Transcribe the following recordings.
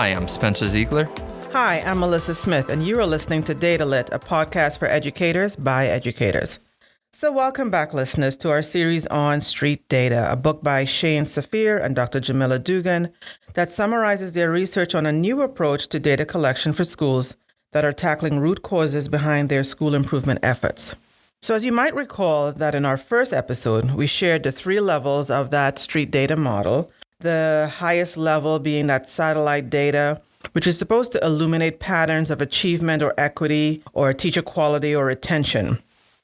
Hi, I'm Spencer Ziegler. Hi, I'm Mellisa Smith, and you are listening to Data Lit, a podcast for educators by educators. So welcome back, listeners, to our series on street data, a book by Shane Safir and Dr. Jamila Dugan that summarizes their research on a new approach to data collection for schools that are tackling root causes behind their school improvement efforts. So as you might recall that in our first episode, we shared the 3 levels of that street data model, the highest level being that satellite data, which is supposed to illuminate patterns of achievement or equity or teacher quality or retention.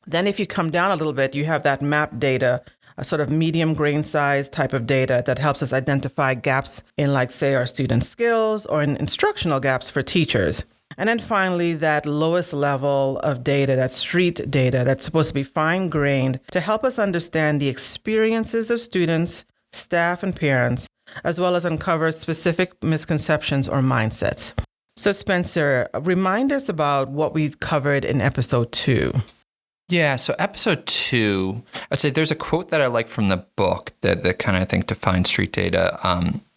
Then if you come down a little bit, you have that map data, a sort of medium grain size type of data that helps us identify gaps in, like, say, our student skills or in instructional gaps for teachers. And then finally, that lowest level of data, that street data, that's supposed to be fine-grained to help us understand the experiences of students, staff, and parents, as well as uncover specific misconceptions or mindsets. So Spencer, remind us about what we covered in episode 2. Yeah, so episode 2, I'd say there's a quote that I like from the book that kind of, I think, defines street data.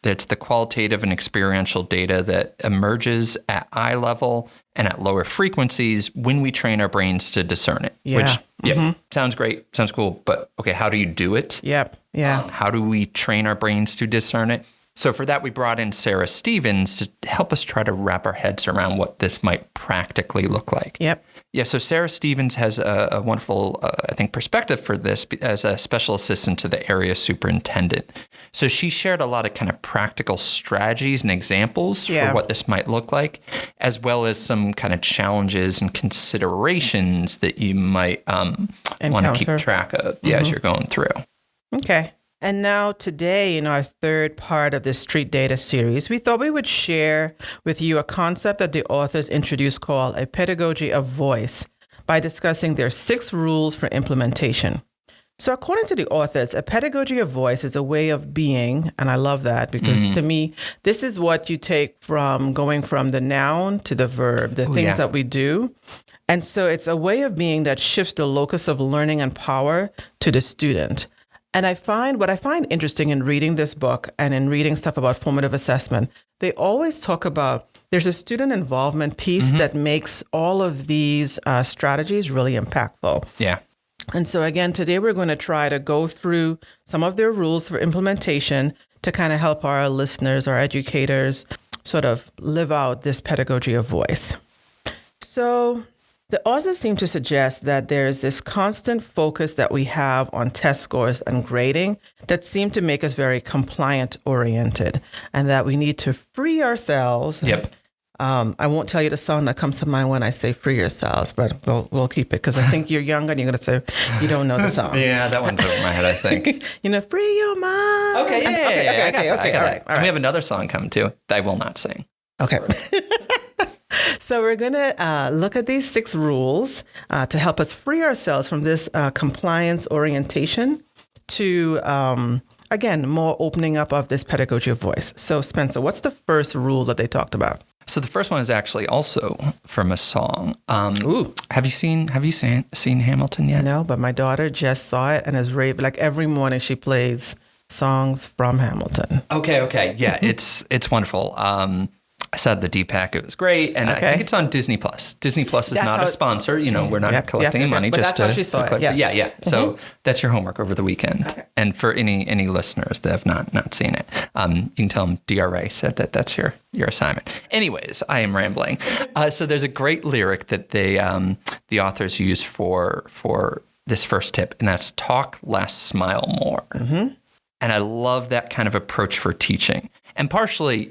It's the qualitative and experiential data that emerges at eye level and at lower frequencies when we train our brains to discern it. Yeah. Which, sounds great, sounds cool, but okay, how do you do it? Yep, yeah. How do we train our brains to discern it? So for that, we brought in Sarah Stevens to help us try to wrap our heads around what this might practically look like. Yep. Yeah, so Sarah Stevens has a wonderful, I think, perspective for this as a special assistant to the area superintendent. So she shared a lot of kind of practical strategies and examples for what this might look like, as well as some kind of challenges and considerations that you might want to keep track of as you're going through. Okay. And now today, in our third part of the Street Data series, we thought we would share with you a concept that the authors introduced called a Pedagogy of Voice by discussing their 6 rules for implementation. So according to the authors, a pedagogy of voice is a way of being, and I love that because to me, this is what you take from going from the noun to the verb, the things that we do. And so it's a way of being that shifts the locus of learning and power to the student. And what I find interesting in reading this book and in reading stuff about formative assessment, they always talk about there's a student involvement piece that makes all of these strategies really impactful. Yeah. And so again, today we're going to try to go through some of their rules for implementation to kind of help our listeners, our educators, sort of live out this pedagogy of voice. So the authors seem to suggest that there's this constant focus that we have on test scores and grading that seem to make us very compliant oriented, and that we need to free ourselves. Yep. I won't tell you the song that comes to mind when I say free yourselves, but we'll keep it because I think you're young and you're going to say you don't know the song. Yeah, that one's over my head, I think. Free your mind. Okay, Okay, all right. We have another song coming too that I will not sing. Okay. So we're going to look at these 6 rules to help us free ourselves from this compliance orientation to, again, more opening up of this pedagogy of voice. So Spencer, what's the first rule that they talked about? So the first one is actually also from a song. Ooh. Have you seen Hamilton yet? No, but my daughter just saw it and is raving. Like every morning she plays songs from Hamilton. Okay. Yeah, it's wonderful. I saw the D-Pack. It was great. And I think it's on Disney+. Disney+ is not a sponsor. We're not collecting money. But just that's how she saw it, yes. Yeah. So that's your homework over the weekend. Okay. And for any listeners that have not seen it, you can tell them DRA said that's your assignment. Anyways, I am rambling. So there's a great lyric that the authors use for this first tip, and that's talk less, smile more. And I love that kind of approach for teaching. And partially,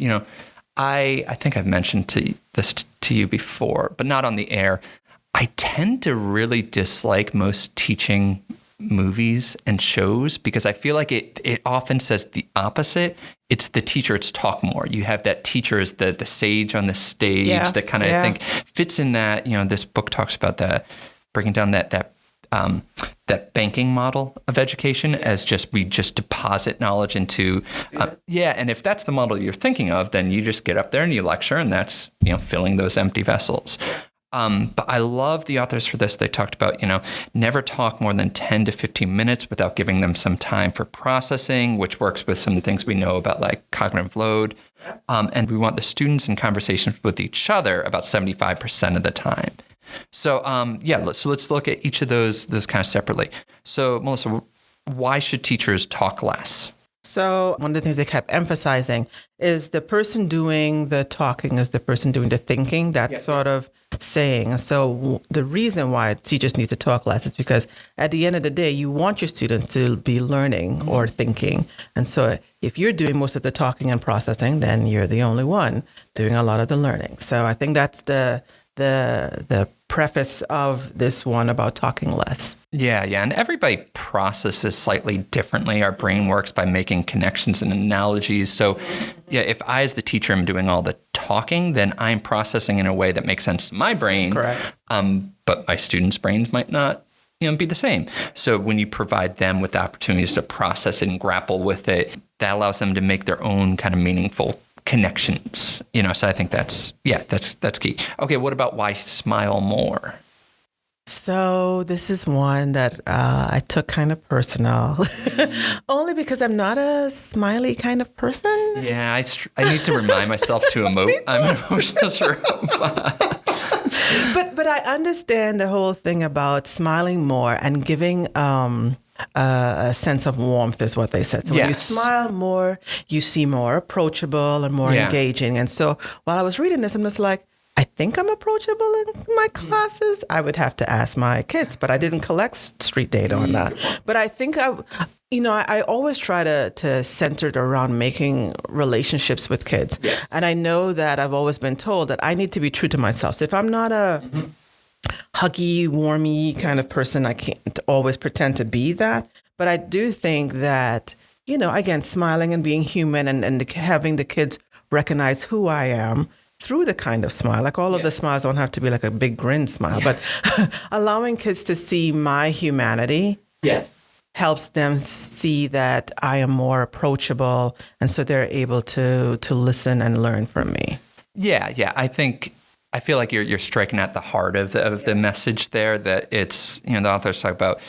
I think I've mentioned this to you before, but not on the air. I tend to really dislike most teaching movies and shows because I feel like it often says the opposite. It's the teacher, it's talk more. You have that teacher as the sage on the stage that kind of I think fits in that, this book talks about that, breaking down that banking model of education as we just deposit knowledge into, and if that's the model you're thinking of, then you just get up there and you lecture and that's, filling those empty vessels. But I love the authors for this. They talked about, never talk more than 10 to 15 minutes without giving them some time for processing, which works with some of the things we know about like cognitive load. And we want the students in conversations with each other about 75% of the time. So, so let's look at each of those kind of separately. So, Mellisa, why should teachers talk less? So one of the things they kept emphasizing is the person doing the talking is the person doing the thinking, that sort of saying. So the reason why teachers need to talk less is because at the end of the day, you want your students to be learning or thinking. And so if you're doing most of the talking and processing, then you're the only one doing a lot of the learning. So I think that's the preface of this one about talking less. Yeah. And everybody processes slightly differently. Our brain works by making connections and analogies. So, if I, as the teacher, am doing all the talking, then I'm processing in a way that makes sense to my brain. Correct. But my students' brains might not, be the same. So when you provide them with the opportunities to process it and grapple with it, that allows them to make their own kind of meaningful connections. So I think that's key. Okay, what about why smile more? So this is one that I took kind of personal, only because I'm not a smiley kind of person. Yeah, I need to remind myself to emote. I'm an emotional robot. But I understand the whole thing about smiling more and giving a sense of warmth is what they said. So when you smile more, you seem more approachable and more engaging. And so while I was reading this, I'm just like, I think I'm approachable in my classes. I would have to ask my kids, but I didn't collect street data on that. But I think I always try to center it around making relationships with kids. Yes. And I know that I've always been told that I need to be true to myself. So if I'm not a huggy, warmy kind of person, I can't always pretend to be that. But I do think that, again, smiling and being human and having the kids recognize who I am through the kind of smile, like all of the smiles don't have to be like a big grin smile, but allowing kids to see my humanity helps them see that I am more approachable. And so they're able to listen and learn from me. Yeah. I feel like you're striking at the heart of the message there, that it's, the authors talk about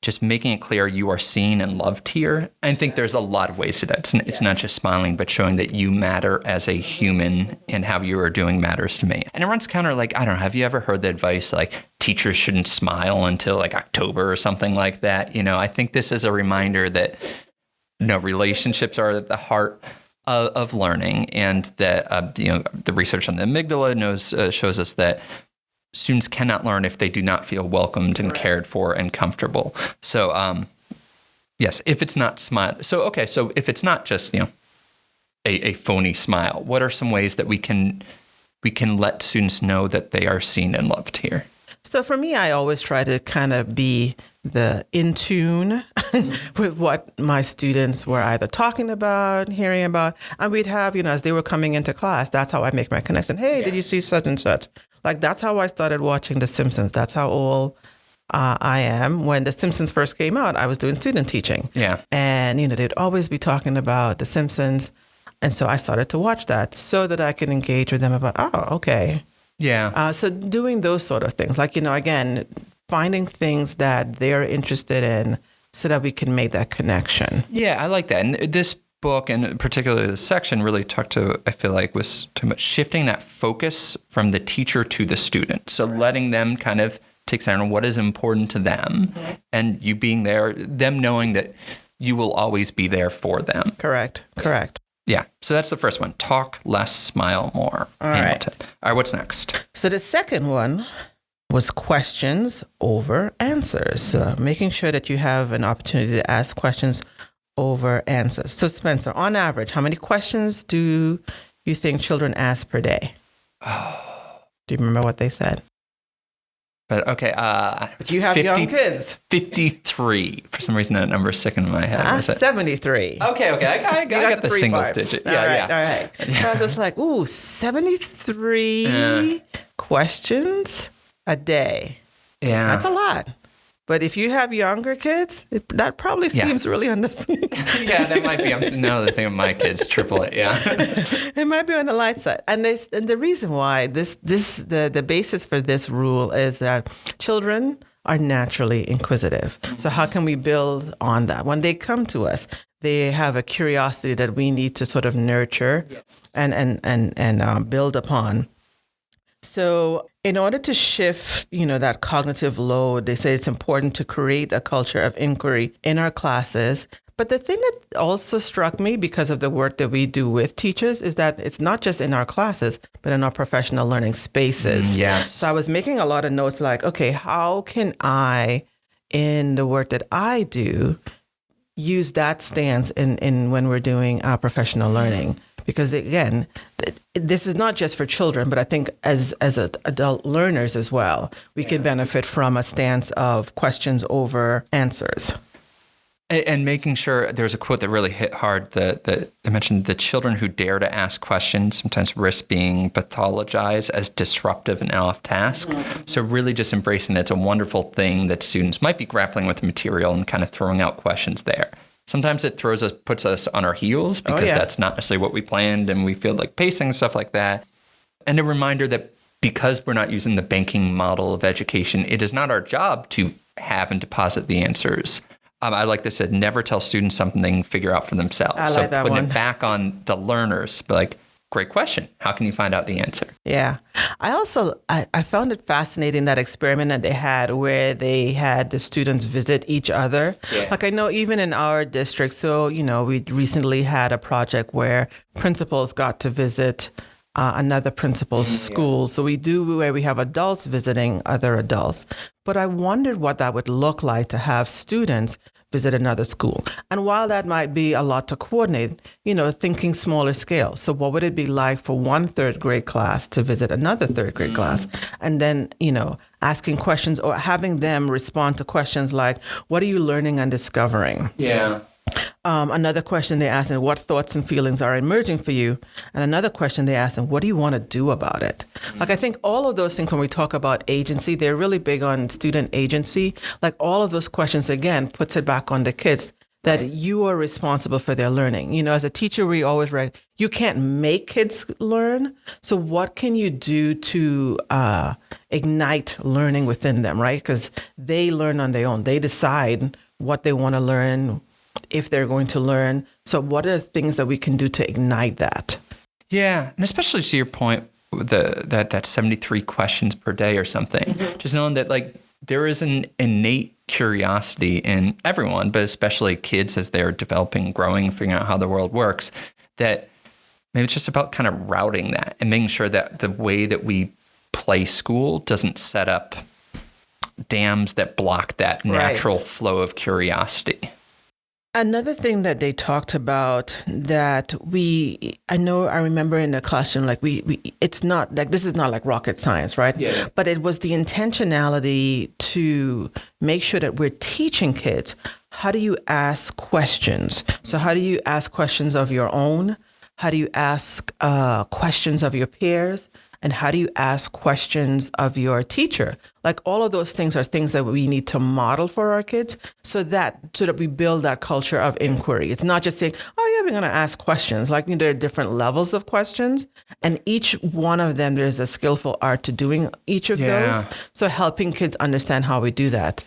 just making it clear you are seen and loved here. I think there's a lot of ways to that. It's not just smiling, but showing that you matter as a human and how you are doing matters to me. And it runs counter, like, I don't know, have you ever heard the advice, like, teachers shouldn't smile until, like, October or something like that? I think this is a reminder that, relationships are at the heart of learning, and that, the research on the amygdala shows us that students cannot learn if they do not feel welcomed and cared for and comfortable. So, yes, if it's not smile. So if it's not just, a phony smile, what are some ways that we can let students know that they are seen and loved here? So for me, I always try to kind of be the in tune with what my students were either talking about, hearing about. And we'd have, as they were coming into class, that's how I make my connection. Hey, did you see such and such? Like, that's how I started watching The Simpsons. That's how old I am. When The Simpsons first came out, I was doing student teaching. Yeah. And, they'd always be talking about The Simpsons. And so I started to watch that so that I can engage with them about, oh, okay. Yeah. So doing those sort of things, like, again, finding things that they're interested in so that we can make that connection. Yeah, I like that. And this book, and particularly this section, really I feel like was talking about shifting that focus from the teacher to the student. So letting them kind of take center on what is important to them, and you being there, them knowing that you will always be there for them. Correct. Yeah. So that's the first one. Talk less, smile more. All right. All right, what's next? So the second one was questions over answers. Making sure that you have an opportunity to ask questions over answers. So Spencer, on average, how many questions do you think children ask per day? Oh. Do you remember what they said? But okay, but you have young kids. 53. For some reason, that number is sticking in my head. 73. Okay. I got the singles digit. All right. So I was just like, 73 questions a day. Yeah. That's a lot. But if you have younger kids, that probably seems really understandable. Yeah, that might be another thing of my kids, triple it, yeah. It might be on the light side. And the reason why the basis for this rule is that children are naturally inquisitive. So how can we build on that? When they come to us, they have a curiosity that we need to sort of nurture and build upon. So in order to shift, that cognitive load, they say it's important to create a culture of inquiry in our classes. But the thing that also struck me because of the work that we do with teachers is that it's not just in our classes, but in our professional learning spaces. Yes. So I was making a lot of notes like, okay, how can I, in the work that I do, use that stance in when we're doing professional learning? Because again, this is not just for children, but I think as adult learners as well, we can benefit from a stance of questions over answers. And making sure, there's a quote that really hit hard that I mentioned, the children who dare to ask questions sometimes risk being pathologized as disruptive and off task. Mm-hmm. So really just embracing that it's a wonderful thing that students might be grappling with the material and kind of throwing out questions there. Sometimes it puts us on our heels because that's not necessarily what we planned and we feel like pacing and stuff like that. And a reminder that because we're not using the banking model of education, it is not our job to have and deposit the answers. I like this, said never tell students something, figure out for themselves. I like that putting one. It back on the learners, but like, great question. How can you find out the answer? Yeah. I found it fascinating, that experiment that they had where they had the students visit each other. Yeah. Like I know even in our district, so, we recently had a project where principals got to visit another principal's school. So we do where we have adults visiting other adults. But I wondered what that would look like to have students visit another school. And while that might be a lot to coordinate, thinking smaller scale. So what would it be like for one third grade class to visit another third grade class? And then, asking questions or having them respond to questions like, what are you learning and discovering? Yeah. Another question they asked, and what thoughts and feelings are emerging for you? And another question they asked, and what do you want to do about it? Like, I think all of those things, when we talk about agency, they're really big on student agency. Like all of those questions, again, puts it back on the kids that you are responsible for their learning. As a teacher, we always write, you can't make kids learn. So what can you do to ignite learning within them, right? Because they learn on their own. They decide what they want to learn, if they're going to learn. So what are the things that we can do to ignite that? Yeah. And especially to your point, that 73 questions per day or something, just knowing that like there is an innate curiosity in everyone, but especially kids as they're developing, growing, figuring out how the world works, that maybe it's just about kind of routing that and making sure that the way that we play school doesn't set up dams that block that natural flow of curiosity. Another thing that they talked about that I remember in the classroom, like it's not like, this is not like rocket science, right? Yeah. But it was the intentionality to make sure that we're teaching kids, how do you ask questions? So how do you ask questions of your own? How do you ask questions of your peers? And how do you ask questions of your teacher? Like all of those things are things that we need to model for our kids so that we build that culture of inquiry. It's not just saying, oh yeah, we're going to ask questions. Like there are different levels of questions, and each one of them, there's a skillful art to doing each of those. So helping kids understand how we do that.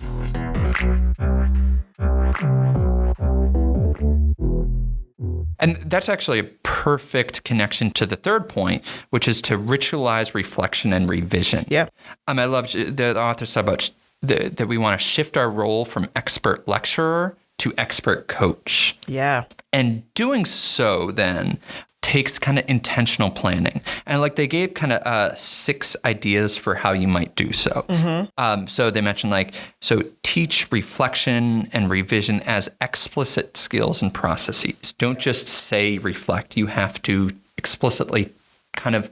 And that's actually a perfect connection to the third point, which is to ritualize reflection and revision. Yeah. I love the author said about that we want to shift our role from expert lecturer to expert coach. Yeah. And doing so then takes kind of intentional planning. And like they gave kind of 6 ideas for how you might do so. Mm-hmm. So they mentioned so teach reflection and revision as explicit skills and processes. Don't just say reflect. You have to explicitly kind of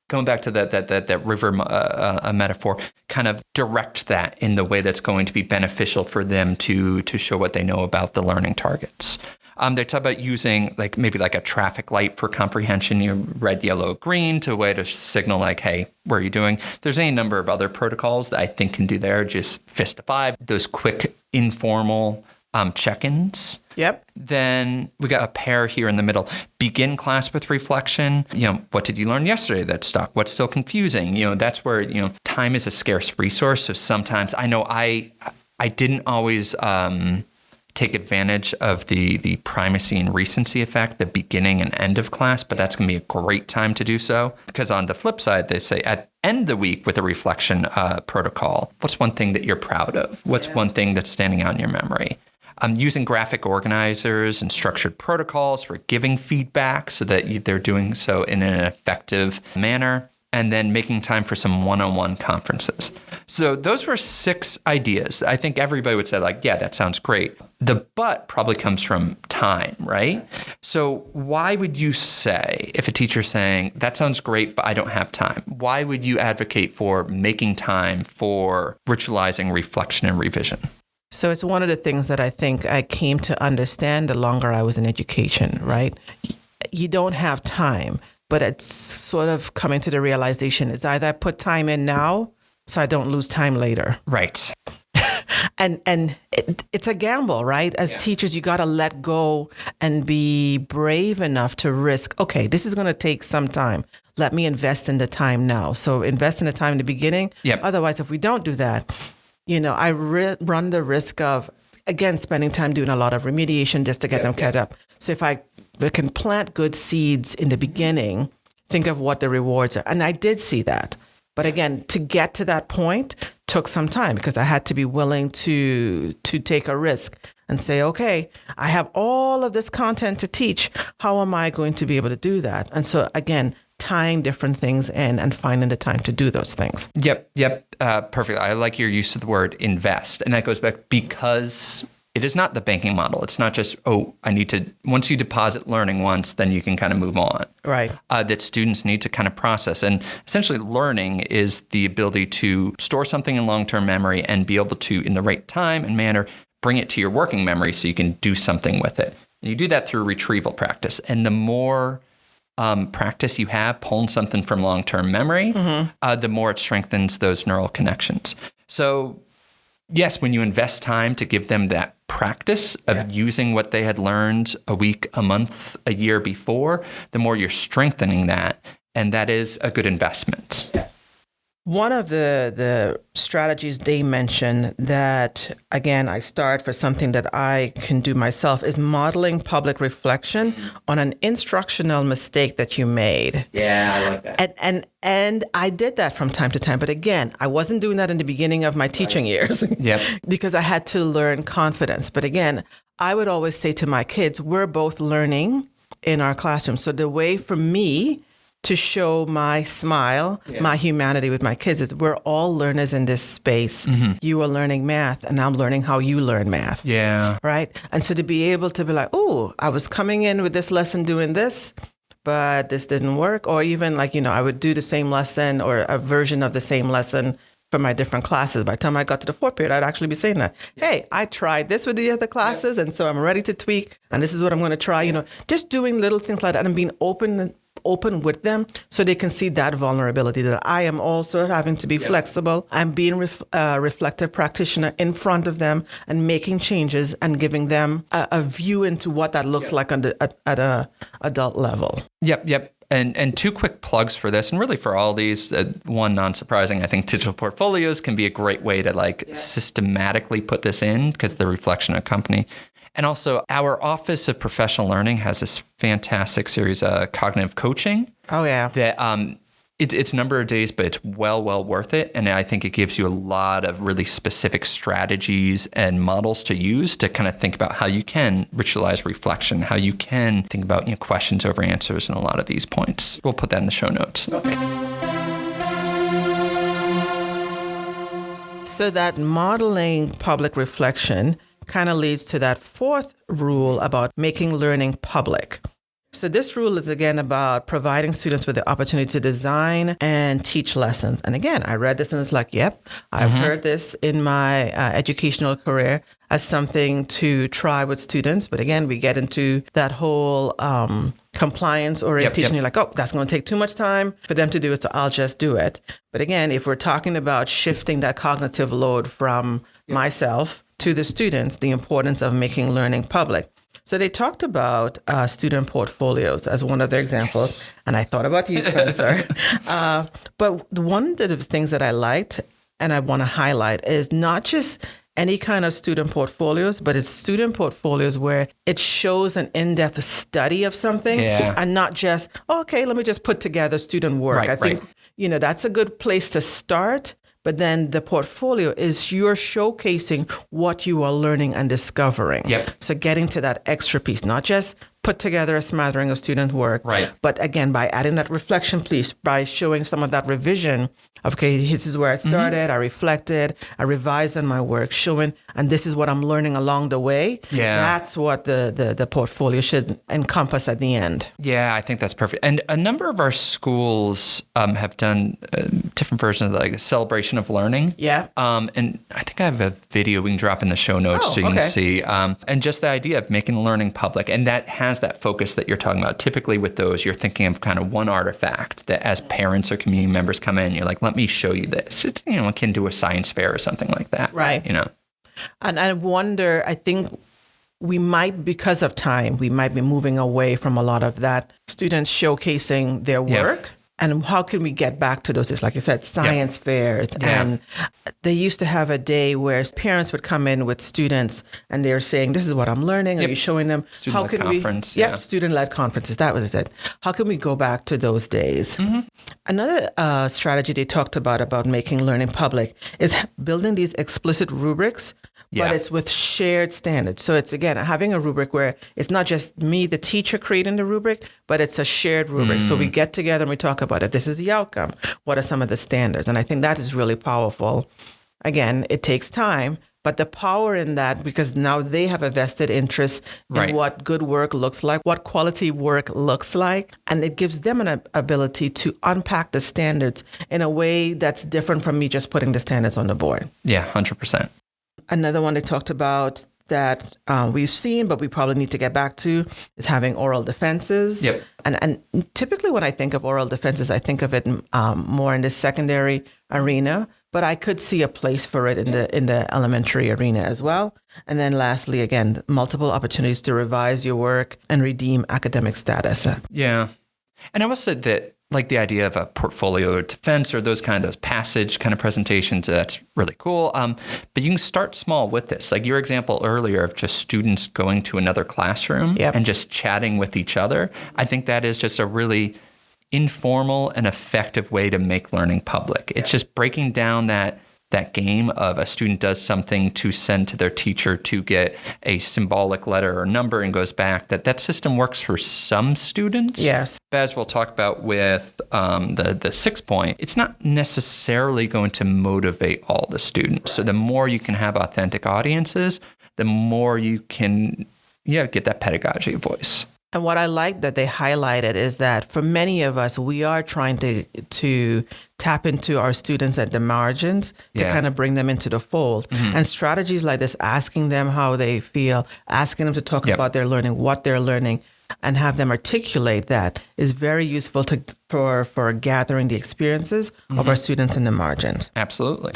going back to that river metaphor, kind of direct that in the way that's going to be beneficial for them to show what they know about the learning targets. They talk about using maybe a traffic light for comprehension, red, yellow, green, to a way to signal hey, where are you doing? There's any number of other protocols that I think can do there, just fist of 5, those quick, informal check-ins. Yep. Then we got a pair here in the middle. Begin class with reflection. What did you learn yesterday that stuck? What's still confusing? That's where, time is a scarce resource. So sometimes I know I didn't always take advantage of the primacy and recency effect, the beginning and end of class, but that's going to be a great time to do so. Because on the flip side, they say at end the week with a reflection protocol, what's one thing that you're proud of? What's one thing that's standing out in your memory? Using graphic organizers and structured protocols for giving feedback so that they're doing so in an effective manner. And then making time for some one-on-one conferences. So those were 6 ideas. I think everybody would say yeah, that sounds great. The but probably comes from time, right? So why would you say, if a teacher's saying, that sounds great, but I don't have time, why would you advocate for making time for ritualizing reflection and revision? So it's one of the things that I think I came to understand the longer I was in education, right? You don't have time. But it's sort of coming to the realization it's either I put time in now so I don't lose time later. Right. And it's a gamble, right? As teachers, you got to let go and be brave enough to risk, okay, this is going to take some time. Let me invest in the time now. So invest in the time in the beginning. Yep. Otherwise, if we don't do that, I run the risk of, again, spending time doing a lot of remediation just to get them caught up. So if I can plant good seeds in the beginning, think of what the rewards are. And I did see that. But again, to get to that point took some time because I had to be willing to take a risk and say, okay, I have all of this content to teach. How am I going to be able to do that? And so again, tying different things in and finding the time to do those things. Yep. Perfect. I like your use of the word invest. And that goes back because it is not the banking model. It's not just, I need to, once you deposit learning once, then you can kind of move on. Right. That students need to kind of process. And essentially learning is the ability to store something in long-term memory and be able to, in the right time and manner, bring it to your working memory so you can do something with it. And you do that through retrieval practice. And the more practice you have pulling something from long-term memory, the more it strengthens those neural connections. So yes, when you invest time to give them that practice of using what they had learned a week, a month, a year before, the more you're strengthening that. And that is a good investment. One of the strategies they mention that, again, I start for something that I can do myself is modeling public reflection on an instructional mistake that you made. Yeah, I like that. And I did that from time to time. But again, I wasn't doing that in the beginning of my teaching years because I had to learn confidence. But again, I would always say to my kids, we're both learning in our classroom. So the way for me to show my smile, my humanity with my kids is we're all learners in this space. You are learning math and I'm learning how you learn math. Yeah. Right. And so to be able to be like, oh, I was coming in with this lesson doing this, but this didn't work. Or even I would do the same lesson or a version of the same lesson for my different classes. By the time I got to the 4th period, I'd actually be saying that, hey, I tried this with the other classes. And so I'm ready to tweak. And this is what I'm going to try, just doing little things like that and being open with them so they can see that vulnerability that I am also having to be flexible. I'm being a reflective practitioner in front of them and making changes and giving them a view into what that looks like at a adult level. Yep. And 2 quick plugs for this, and really for all these. One, non-surprising, I think digital portfolios can be a great way to systematically put this in because the reflection of company. And also, our Office of Professional Learning has this fantastic series, Cognitive Coaching. Oh, yeah. That it's a number of days, but it's well worth it. And I think it gives you a lot of really specific strategies and models to use to kind of think about how you can ritualize reflection, how you can think about questions over answers and a lot of these points. We'll put that in the show notes. Okay. So that modeling public reflection kind of leads to that 4th rule about making learning public. So this rule is again about providing students with the opportunity to design and teach lessons. And again, I read this and it's like, yep, I've heard this in my educational career as something to try with students. But again, we get into that whole compliance orientation. You're like, oh, that's going to take too much time for them to do it, so I'll just do it. But again, if we're talking about shifting that cognitive load from myself to the students, the importance of making learning public. So they talked about student portfolios as one of their examples. Yes. And I thought about you, Spencer. But one of the things that I liked and I want to highlight is not just any kind of student portfolios, but it's student portfolios where it shows an in-depth study of something and not just, okay, let me just put together student work. I think, that's a good place to start. But then the portfolio is you're showcasing what you are learning and discovering. Yep. So getting to that extra piece, not just put together a smattering of student work, but again, by adding that reflection piece, by showing some of that revision of, okay, this is where I started, I reflected, I revised on my work, showing, and this is what I'm learning along the way. Yeah. That's what the portfolio should encompass at the end. Yeah, I think that's perfect. And a number of our schools have done different versions of like a celebration of learning. Yeah. And I think I have a video we can drop in the show notes so you can see. And just the idea of making learning public. And that has that focus that you're talking about. Typically with those, you're thinking of kind of one artifact that as parents or community members come in, you're like, let me show you this. It's, akin to a science fair or something like that. Right. And I wonder, I think we might, because of time, we might be moving away from a lot of that students showcasing their work. And how can we get back to those? It's like you said, science fairs. And they used to have a day where parents would come in with students and they're saying, this is what I'm learning. Are you showing them? Student-led conference. Student-led conferences. That was it. How can we go back to those days? Another strategy they talked about making learning public is building these explicit rubrics, but it's with shared standards. So it's, again, having a rubric where it's not just me, the teacher, creating the rubric, but it's a shared rubric. So we get together and we talk about it. This is the outcome. What are some of the standards? And I think that is really powerful. Again, it takes time, but the power in that, because now they have a vested interest in what good work looks like, what quality work looks like, and it gives them an ability to unpack the standards in a way that's different from me just putting the standards on the board. Yeah, 100%. Another one they talked about that we've seen, but we probably need to get back to, is having oral defenses. Yep. And typically when I think of oral defenses, I think of it more in the secondary arena, but I could see a place for it in the elementary arena as well. And then lastly, again, multiple opportunities to revise your work and redeem academic status. Yeah. And I will say that, like the idea of a portfolio defense or those passage kind of presentations, that's really cool. But you can start small with this. Like your example earlier of just students going to another classroom and just chatting with each other. I think that is just a really informal and effective way to make learning public. It's just breaking down that game of a student does something to send to their teacher to get a symbolic letter or number and goes back. That system works for some students. Yes. But as we'll talk about with the 6 point, it's not necessarily going to motivate all the students. So the more you can have authentic audiences, the more you can get that pedagogy of voice. And what I like that they highlighted is that for many of us, we are trying to tap into our students at the margins to kind of bring them into the fold. And strategies like this, asking them how they feel, asking them to talk about their learning, what they're learning, and have them articulate that is very useful for gathering the experiences of our students in the margins. Absolutely.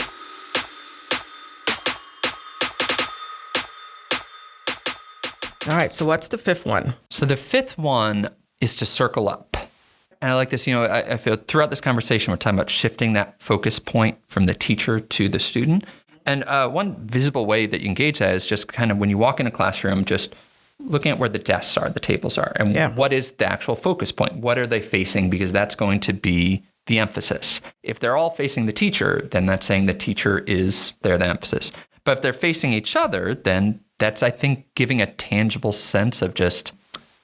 All right, so what's the fifth one? So the fifth one is to circle up. And I like this, I feel throughout this conversation, we're talking about shifting that focus point from the teacher to the student. And one visible way that you engage that is just kind of when you walk in a classroom, just looking at where the desks are, the tables are, and what is the actual focus point? What are they facing? Because that's going to be the emphasis. If they're all facing the teacher, then that's saying the teacher is the emphasis. But if they're facing each other, then that's, I think, giving a tangible sense of just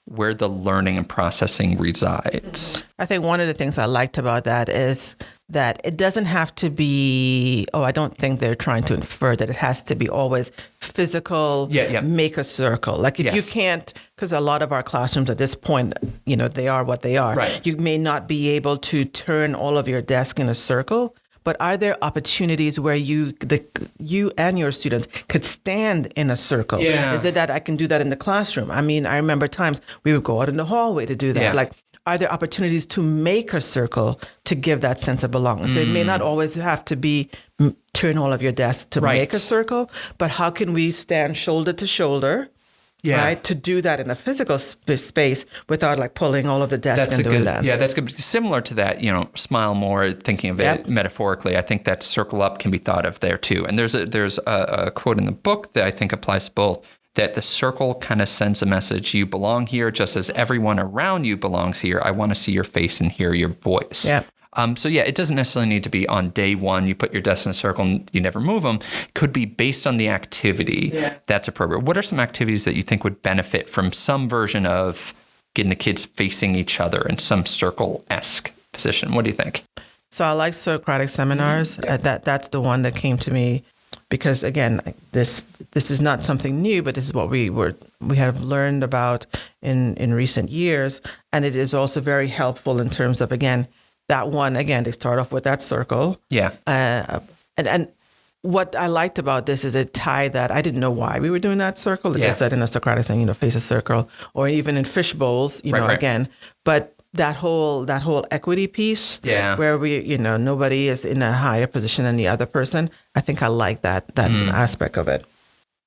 where the learning and processing resides. I think one of the things I liked about that is that it doesn't have to be, I don't think they're trying to infer that it has to be always physical, make a circle. Like if you can't, because a lot of our classrooms at this point, they are what they are. Right. You may not be able to turn all of your desk in a circle, but are there opportunities where you and your students could stand in a circle? Yeah. Is it that I can do that in the classroom? I mean, I remember times we would go out in the hallway to do that. Yeah. Like, are there opportunities to make a circle to give that sense of belonging? So it may not always have to be turn all of your desks to make a circle, but how can we stand shoulder to shoulder? Yeah. Right, to do that in a physical space without like pulling all of the desks and doing that. Yeah, that's good. Similar to that, smile more, thinking of it metaphorically. I think that circle up can be thought of there too. And there's a quote in the book that I think applies to both, that the circle kind of sends a message. You belong here just as everyone around you belongs here. I want to see your face and hear your voice. Yeah. It doesn't necessarily need to be on day one, you put your desks in a circle and you never move them. It could be based on the activity that's appropriate. What are some activities that you think would benefit from some version of getting the kids facing each other in some circle-esque position? What do you think? So I like Socratic seminars. That's the one that came to me because, again, this is not something new, but this is what we have learned about in recent years. And it is also very helpful in terms of, again, that one, again, they start off with that circle. Yeah. And what I liked about this is it tied that. I didn't know why we were doing that circle. It just said in a Socratic saying, face a circle, or even in fish bowls, again. But that whole equity piece, where we, nobody is in a higher position than the other person. I think I like that aspect of it.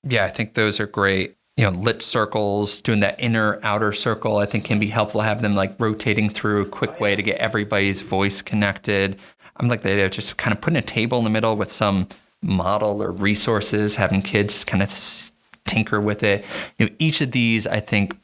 Yeah, I think those are great. Lit circles, doing that inner outer circle, I think can be helpful. Have them like rotating through a quick way to get everybody's voice connected. I'm like the idea of just kind of putting a table in the middle with some model or resources, having kids kind of tinker with it. Each of these, I think,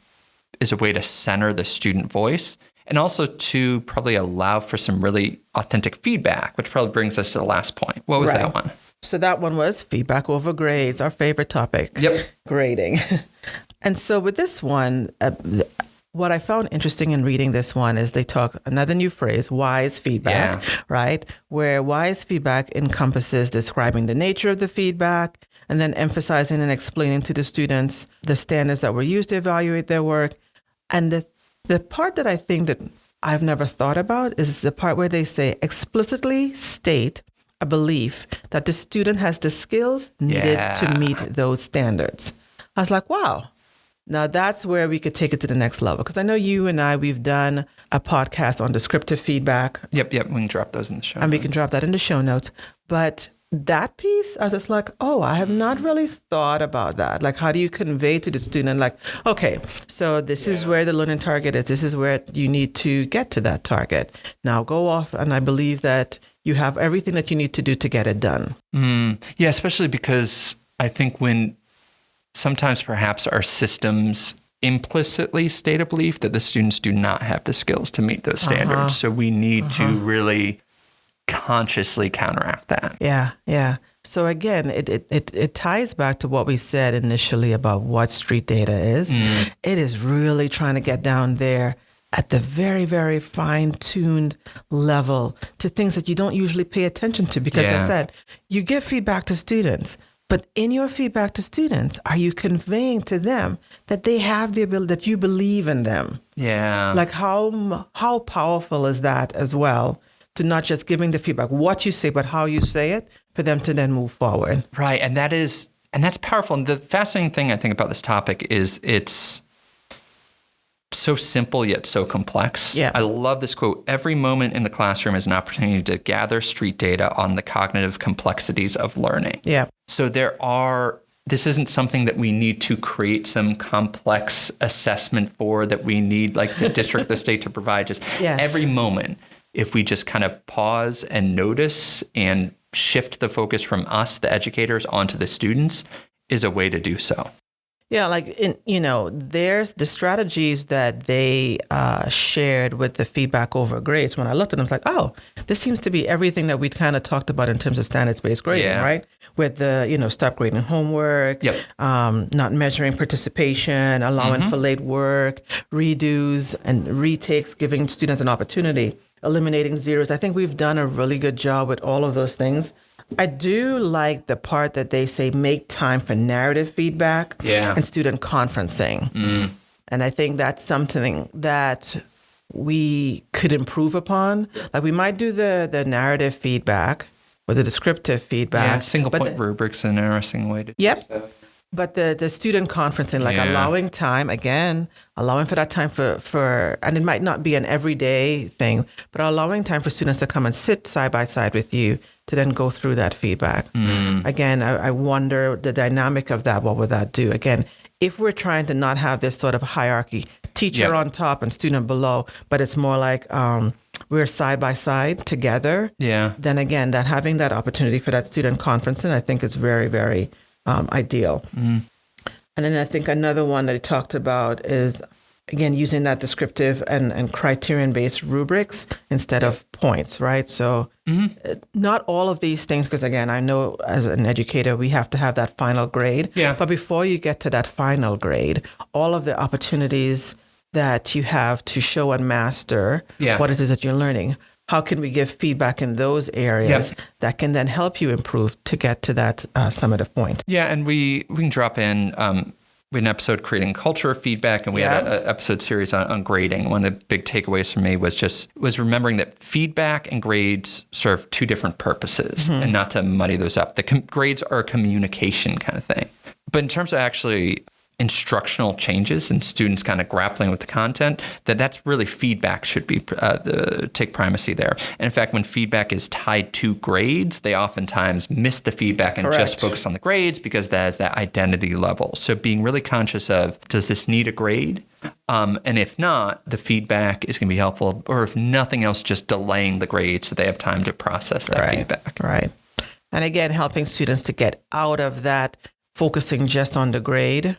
is a way to center the student voice and also to probably allow for some really authentic feedback, which probably brings us to the last point. What was that one? So that one was feedback over grades, our favorite topic. Yep. Grading. And so with this one, what I found interesting in reading this one is they talk another new phrase, wise feedback, right? Where wise feedback encompasses describing the nature of the feedback and then emphasizing and explaining to the students the standards that were used to evaluate their work. And the part that I think that I've never thought about is the part where they say explicitly state a belief that the student has the skills needed to meet those standards. I was like, wow. Now that's where we could take it to the next level. Because I know you and I, we've done a podcast on descriptive feedback. Yep. We can drop those in the show notes. And we can drop that in the show notes. But that piece, I was just like, I have not really thought about that. Like, how do you convey to the student, like, okay, so this is where the learning target is. This is where you need to get to that target. Now go off, and I believe that you have everything that you need to do to get it done. Yeah, especially because I think when sometimes perhaps our systems implicitly state a belief that the students do not have the skills to meet those standards. So we need to really consciously counteract that. Yeah. So again, it ties back to what we said initially about what street data is. It is really trying to get down there at the very, very fine-tuned level to things that you don't usually pay attention to. Because I said, you give feedback to students, but in your feedback to students, are you conveying to them that they have the ability, that you believe in them? Yeah. Like how powerful is that as well? To not just giving the feedback, what you say, but how you say it, for them to then move forward. Right. And that's powerful. And the fascinating thing I think about this topic is it's so simple yet so complex. Yeah. I love this quote. Every moment in the classroom is an opportunity to gather street data on the cognitive complexities of learning. Yeah. So this isn't something that we need to create some complex assessment for, that we need like the district, the state to provide. Just every moment, if we just kind of pause and notice and shift the focus from us, the educators, onto the students, is a way to do so. Yeah, like there's the strategies that they shared with the feedback over grades. When I looked at them, I was like, oh, this seems to be everything that we kind of talked about in terms of standards-based grading, right? With the stop grading homework, not measuring participation, allowing for late work, redos and retakes, giving students an opportunity, eliminating zeros. I think we've done a really good job with all of those things. I do like the part that they say make time for narrative feedback and student conferencing. And I think that's something that we could improve upon. Like we might do the narrative feedback or the descriptive feedback. Yeah, single point rubrics an interesting way to do stuff. But the student conferencing, like allowing time, allowing for that time for, and it might not be an everyday thing, but allowing time for students to come and sit side by side with you to then go through that feedback. Again, I wonder the dynamic of that. What would that do? Again, if we're trying to not have this sort of hierarchy, teacher on top and student below, but it's more like we're side by side together. Then again, that having that opportunity for that student conferencing, I think is very, very ideal. And then I think another one that he talked about is, again, using that descriptive and criterion-based rubrics instead of points, right? So not all of these things, because again, I know as an educator, we have to have that final grade. But before you get to that final grade, all of the opportunities that you have to show and master what it is that you're learning, how can we give feedback in those areas that can then help you improve to get to that summative point? Yeah, and we can drop in, we had an episode creating culture of feedback, and we had an episode series on grading. One of the big takeaways for me was remembering that feedback and grades serve two different purposes, and not to muddy those up. The grades are a communication kind of thing. But in terms of actually instructional changes and students kind of grappling with the content, that's really feedback should be take primacy there. And in fact, when feedback is tied to grades, they oftentimes miss the feedback and just focus on the grades because that is that identity level. So being really conscious of, does this need a grade? And if not, the feedback is going to be helpful, or if nothing else, just delaying the grade so they have time to process that feedback. Right. And again, helping students to get out of that focusing just on the grade.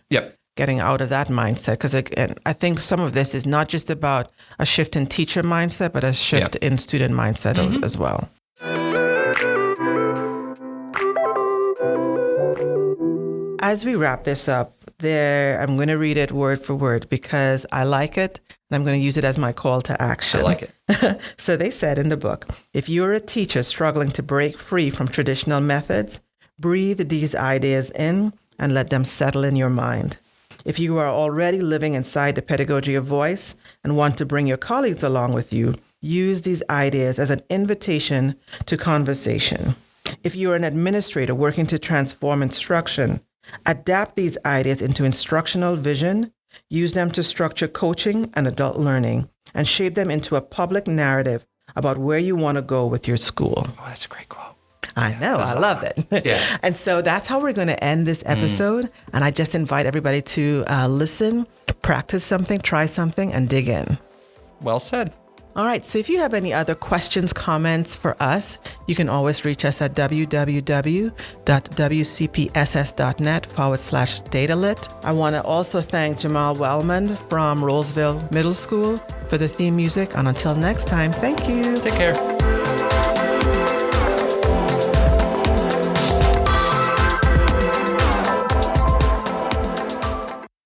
Getting out of that mindset. Because I think some of this is not just about a shift in teacher mindset, but a shift in student mindset as well. As we wrap this up, I'm going to read it word for word because I like it, and I'm going to use it as my call to action. I like it. So they said in the book, if you're a teacher struggling to break free from traditional methods, breathe these ideas in and let them settle in your mind. If you are already living inside the pedagogy of voice and want to bring your colleagues along with you, use these ideas as an invitation to conversation. If you are an administrator working to transform instruction, adapt these ideas into instructional vision, use them to structure coaching and adult learning, and shape them into a public narrative about where you want to go with your school. Oh, that's a great quote. I know. I love it. And so that's how we're going to end this episode. And I just invite everybody to listen, practice something, try something, and dig in. Well said. All right. So if you have any other questions, comments for us, you can always reach us at www.wcpss.net/datalit. I want to also thank Jamaal Wellman from Rolesville Middle School for the theme music. And until next time, thank you. Take care.